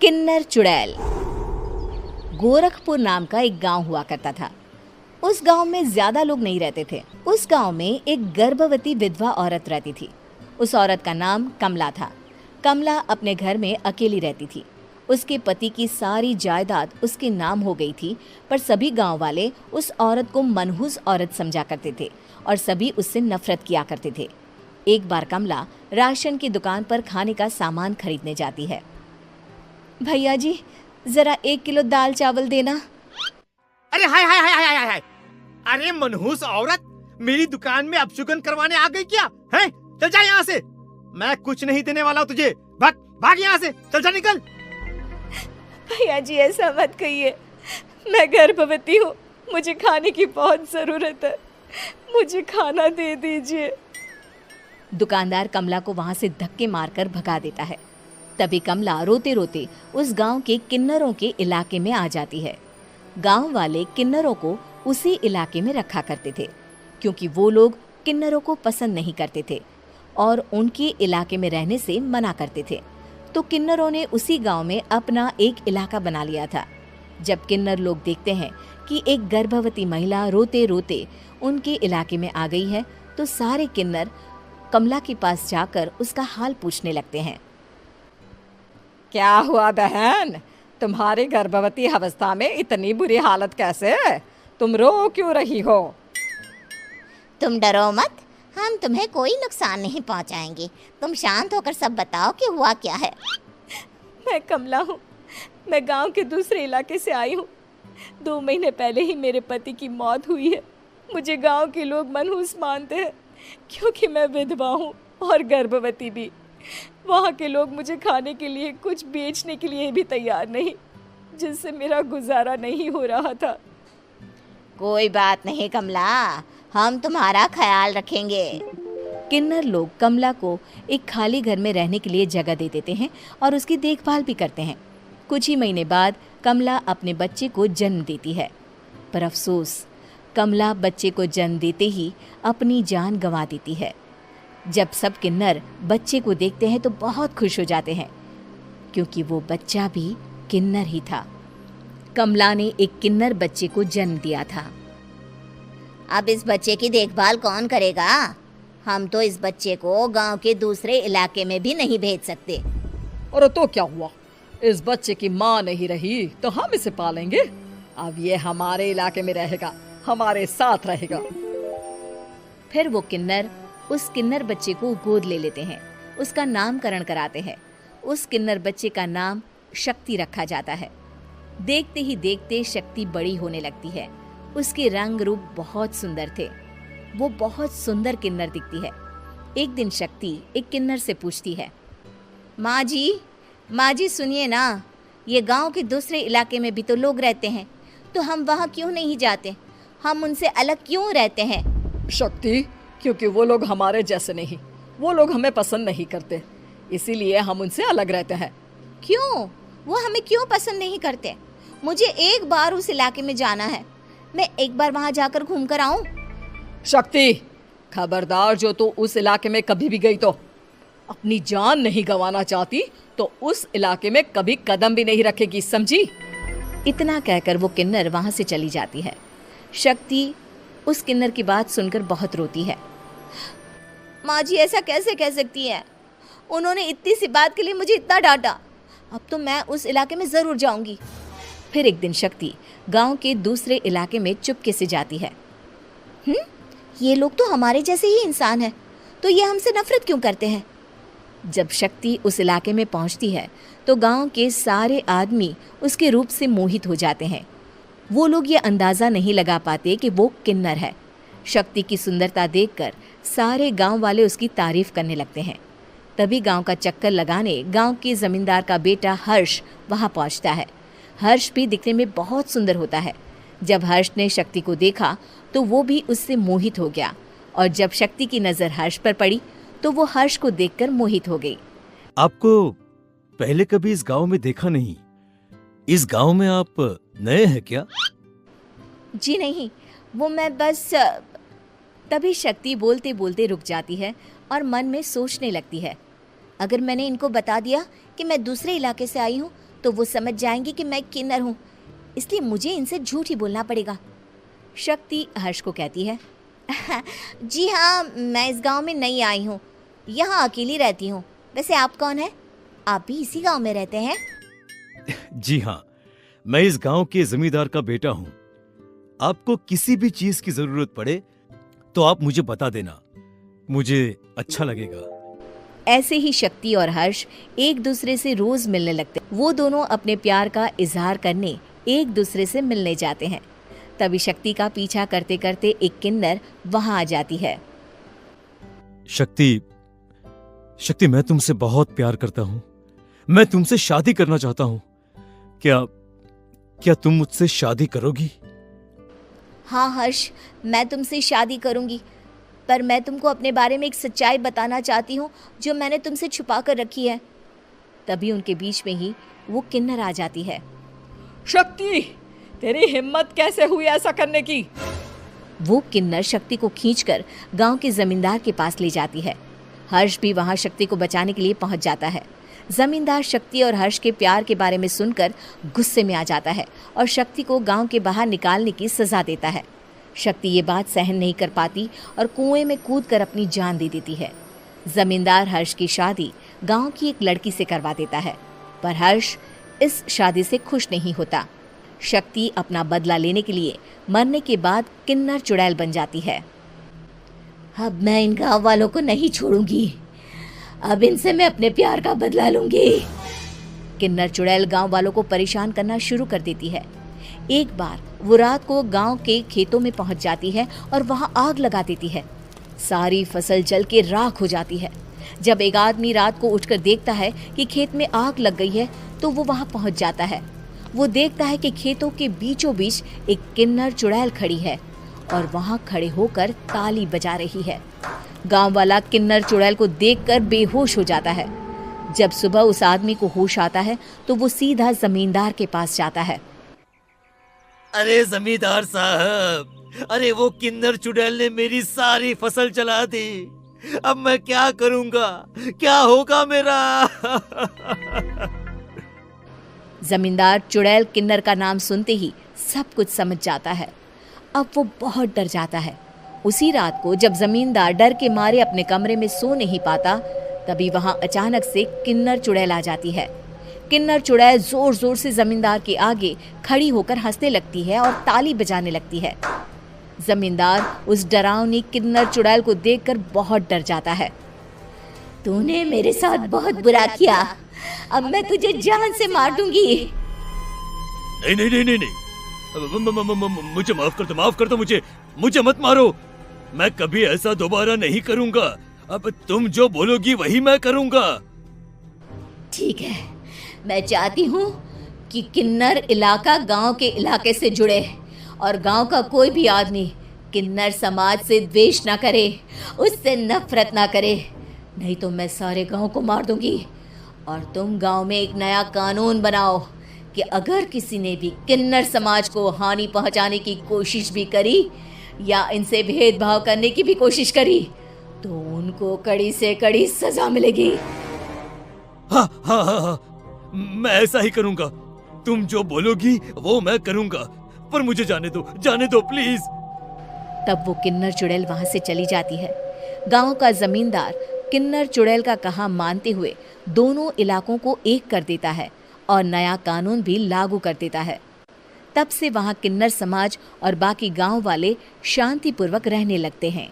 किन्नर चुड़ैल। गोरखपुर नाम का एक गांव हुआ करता था। उस गांव में ज्यादा लोग नहीं रहते थे। उस गांव में एक गर्भवती विधवा औरत रहती थी। उस औरत का नाम कमला था। कमला अपने घर में अकेली रहती थी। उसके पति की सारी जायदाद उसके नाम हो गई थी, पर सभी गांव वाले उस औरत को मनहूस औरत समझा करते थे और सभी उससे नफरत किया करते थे। एक बार कमला राशन की दुकान पर खाने का सामान खरीदने जाती है। भैया जी, जरा 1 किलो दाल चावल देना। अरे हाय हाय हाय हाय हाय! अरे मनहूस औरत, मेरी दुकान में अपशुगन करवाने आ गई क्या? हैं? चल जा यहाँ से। मैं कुछ नहीं देने वाला हूँ तुझे। भाग भाग यहाँ से, चल जा, निकल। भैया जी, ऐसा मत कहिए। मैं गर्भवती हूँ, मुझे खाने की बहुत जरूरत है। मुझे खाना दे दीजिए। दुकानदार कमला को वहां से धक्के मारकर भगा देता है। तभी कमला रोते रोते उस गांव के किन्नरों के इलाके में आ जाती है। गांव वाले किन्नरों को उसी इलाके में रखा करते थे, क्योंकि वो लोग किन्नरों को पसंद नहीं करते थे और उनके इलाके में रहने से मना करते थे। तो किन्नरों ने उसी गांव में अपना एक इलाका बना लिया था। जब किन्नर लोग देखते हैं कि एक गर्भवती महिला रोते रोते उनके इलाके में आ गई है, तो सारे किन्नर कमला के पास जाकर उसका हाल पूछने लगते हैं। क्या हुआ बहन, तुम्हारी गर्भवती अवस्था में इतनी बुरी हालत कैसे है? तुम रो क्यों रही हो? तुम डरो मत, हम तुम्हें कोई नुकसान नहीं पहुंचाएंगे। तुम शांत होकर सब बताओ कि हुआ क्या है। मैं कमला हूँ। मैं गांव के दूसरे इलाके से आई हूँ। 2 महीने पहले ही मेरे पति की मौत हुई है। मुझे गांव के लोग मनहूस मानते हैं, क्योंकि मैं विधवा हूँ और गर्भवती भी। वहाँ के लोग मुझे खाने के लिए कुछ बेचने के लिए भी तैयार नहीं, जिससे मेरा गुजारा नहीं हो रहा था। कोई बात नहीं कमला, हम तुम्हारा ख्याल रखेंगे। किन्नर लोग कमला को एक खाली घर में रहने के लिए जगह दे देते हैं और उसकी देखभाल भी करते हैं। कुछ ही महीने बाद कमला अपने बच्चे को जन्म देती है, पर अफसोस, कमला बच्चे को जन्म देते ही अपनी जान गंवा देती है। जब सब किन्नर बच्चे को देखते हैं तो बहुत खुश हो जाते हैं, क्योंकि वो बच्चा भी किन्नर ही था। कमला ने एक किन्नर बच्चे को जन्म दिया था। अब इस बच्चे की देखभाल कौन करेगा? हम तो इस बच्चे को गांव के दूसरे इलाके में भी नहीं भेज सकते। और तो क्या हुआ, इस बच्चे की माँ नहीं रही तो हम इसे पालेंगे। अब ये हमारे इलाके में रहेगा, हमारे साथ रहेगा। फिर वो किन्नर उस किन्नर बच्चे को गोद ले लेते हैं, उसका नामकरण कराते हैं। उस किन्नर बच्चे का नाम शक्ति रखा जाता है। देखते ही देखते शक्ति बड़ी होने लगती है। उसके रंग रूप बहुत सुंदर थे। वो बहुत सुंदर किन्नर दिखती है। एक दिन शक्ति एक किन्नर से पूछती है, माँ जी सुनिए ना, ये गांव के दूसरे इलाके में भी तो लोग रहते हैं, तो हम वहाँ क्यों नहीं जाते? हम उनसे अलग क्यों रहते हैं? शक्ति, क्योंकि वो लोग हमारे जैसे नहीं, वो लोग हमें पसंद नहीं करते, इसीलिए हम उनसे अलग रहते हैं। क्यों? वो हमें क्यों पसंद नहीं करते? मुझे एक बार उस इलाके में जाना है। मैं एक बार वहाँ जाकर घूम कर आऊँ। शक्ति, खबरदार, जो तू उस इलाके में कभी भी गई तो अपनी जान नहीं गंवाना चाहती तो उस इलाके में कभी कदम भी नहीं रखेगी, समझी? इतना कहकर वो किन्नर वहाँ से चली जाती है। शक्ति उस किन्नर की बात सुनकर बहुत रोती है। माँ जी, ऐसा कैसे कह सकती हैं? उन्होंने इतनी सी बात के लिए मुझे इतना डांटा। अब तो मैं उस इलाके में ज़रूर जाऊंगी। फिर एक दिन शक्ति गांव के दूसरे इलाके में चुपके से जाती है। ये लोग तो हमारे जैसे ही इंसान हैं, तो ये हमसे नफरत क्यों करते हैं? जब शक्ति उस इलाके में पहुंचती है तो गांव के सारे आदमी उसके रूप से मोहित हो जाते हैं। वो लोग ये अंदाज़ा नहीं लगा पाते कि वो किन्नर है। शक्ति की सुंदरता देखकर सारे गांव वाले उसकी तारीफ करने लगते हैं। तभी गांव का चक्कर लगाने गांव के जमींदार का बेटा हर्ष वहां पहुंचता है। हर्ष भी दिखने में बहुत सुंदर होता है। जब हर्ष ने शक्ति को देखा तो वो भी उससे मोहित हो गया, और जब शक्ति की नज़र हर्ष पर पड़ी तो वो हर्ष को देखकर मोहित हो गई। आपको पहले कभी इस गांव में देखा नहीं। इस गांव में आप नए हैं क्या? जी नहीं, वो मैं बस। तभी शक्ति बोलते बोलते रुक जाती है और मन में सोचने लगती है, अगर मैंने इनको बता दिया कि मैं दूसरे इलाके से आई हूँ तो वो समझ जाएंगे कि मैं किन्नर हूँ, इसलिए मुझे इनसे झूठ ही बोलना पड़ेगा। शक्ति हर्ष को कहती है, जी हाँ, मैं इस गांव में नई आई हूँ, यहाँ अकेली रहती हूँ। वैसे आप कौन है? आप भी इसी गांव में रहते हैं? जी हाँ, मैं इस गांव के जमींदार का बेटा हूँ। आपको किसी भी चीज की जरूरत पड़े तो आप मुझे बता देना, मुझे अच्छा लगेगा। ऐसे ही शक्ति और हर्ष एक दूसरे से रोज मिलने लगते। वो दोनों अपने प्यार का इजहार करने एक दूसरे से मिलने जाते हैं। तभी शक्ति का पीछा करते करते एक किन्नर वहां आ जाती है। शक्ति, शक्ति, मैं तुमसे बहुत प्यार करता हूँ। मैं तुमसे शादी करना चाहता हूँ। क्या तुम मुझसे शादी करोगी? हाँ हर्ष, मैं तुमसे शादी करूँगी, पर मैं तुमको अपने बारे में एक सच्चाई बताना चाहती हूँ जो मैंने तुमसे छुपा कर रखी है। तभी उनके बीच में ही वो किन्नर आ जाती है। शक्ति, तेरी हिम्मत कैसे हुई ऐसा करने की? वो किन्नर शक्ति को खींचकर गांव के जमींदार के पास ले जाती है। हर्ष भी वहां शक्ति को बचाने के लिए पहुंच जाता है। जमींदार शक्ति और हर्ष के प्यार के बारे में सुनकर गुस्से में आ जाता है और शक्ति को गांव के बाहर निकालने की सजा देता है। शक्ति ये बात सहन नहीं कर पाती और कुएं में कूदकर अपनी जान दे देती है। जमींदार हर्ष की शादी गांव की एक लड़की से करवा देता है, पर हर्ष इस शादी से खुश नहीं होता। शक्ति अपना बदला लेने के लिए मरने के बाद किन्नर चुड़ैल बन जाती है। अब मैं इन गाँव वालों को नहीं छोड़ूंगी, अब इनसे मैं अपने प्यार का बदला लूंगी। किन्नर चुड़ैल गांव वालों को परेशान करना शुरू कर देती है। एक बार वो रात को गांव के खेतों में पहुंच जाती है और वहां आग लगा देती है। सारी फसल जल के राख हो जाती है। जब एक आदमी रात को उठकर देखता है कि खेत में आग लग गई है तो वो वहां पहुंच जाता है। वो देखता है कि खेतों के बीचों बीच एक किन्नर चुड़ैल खड़ी है और वहां खड़े होकर ताली बजा रही है। गांव वाला किन्नर चुड़ैल को देखकर बेहोश हो जाता है। जब सुबह उस आदमी को होश आता है तो वो सीधा जमींदार के पास जाता है। अरे जमींदार साहब, अरे वो किन्नर चुड़ैल ने मेरी सारी फसल जला दी। अब मैं क्या करूंगा? क्या होगा मेरा? जमींदार चुड़ैल किन्नर का नाम सुनते ही सब कुछ समझ जाता है। अब वो बहुत डर जाता है। उसी रात को जब जमींदार डर के मारे अपने कमरे में सो नहीं पाता, तभी वहां अचानक से किन्नर चुड़ैल आ जाती है। किन्नर चुड़ैल जोर जोर से जमींदार के आगे खड़ी होकर हंसने लगती है और ताली बजाने लगती है। जमींदार उस डरावनी किन्नर चुड़ैल को देखकर बहुत डर जाता है। तूने मेरे साथ बहुत बुरा किया, अब मैं तुझे जान से मार दूंगी। नहीं नहीं नहीं नहीं नहीं, मुझे माफ कर दो, मुझे मत मारो। मैं कभी ऐसा दोबारा नहीं करूंगा। अब तुम जो बोलोगी वही मैं करूंगा। ठीक है, मैं चाहती हूँ कि किन्नर इलाका गांव के इलाके से जुड़े और गांव का कोई भी आदमी किन्नर समाज से द्वेष ना करे, उससे नफरत ना करे, नहीं तो मैं सारे गांव को मार दूंगी। और तुम गांव में एक नया कानून बनाओ कि अगर किसी ने भी किन्नर समाज को हानि पहुंचाने की कोशिश भी करी या इनसे भेदभाव करने की भी कोशिश करी तो उनको कड़ी से कड़ी सजा मिलेगी। हाँ हाँ हाँ हाँ, मैं ऐसा ही करूंगा। तुम जो बोलोगी वो मैं करूंगा, पर मुझे जाने दो प्लीज। तब वो किन्नर चुड़ैल वहां से चली जाती है। गांव का जमींदार किन्नर चुड़ैल का कहा मानते हुए दोनों इलाकों को एक कर देता है और नया कानून भी लागू कर देता है। तब से वहां किन्नर समाज और बाकी गांव वाले शांतिपूर्वक रहने लगते हैं।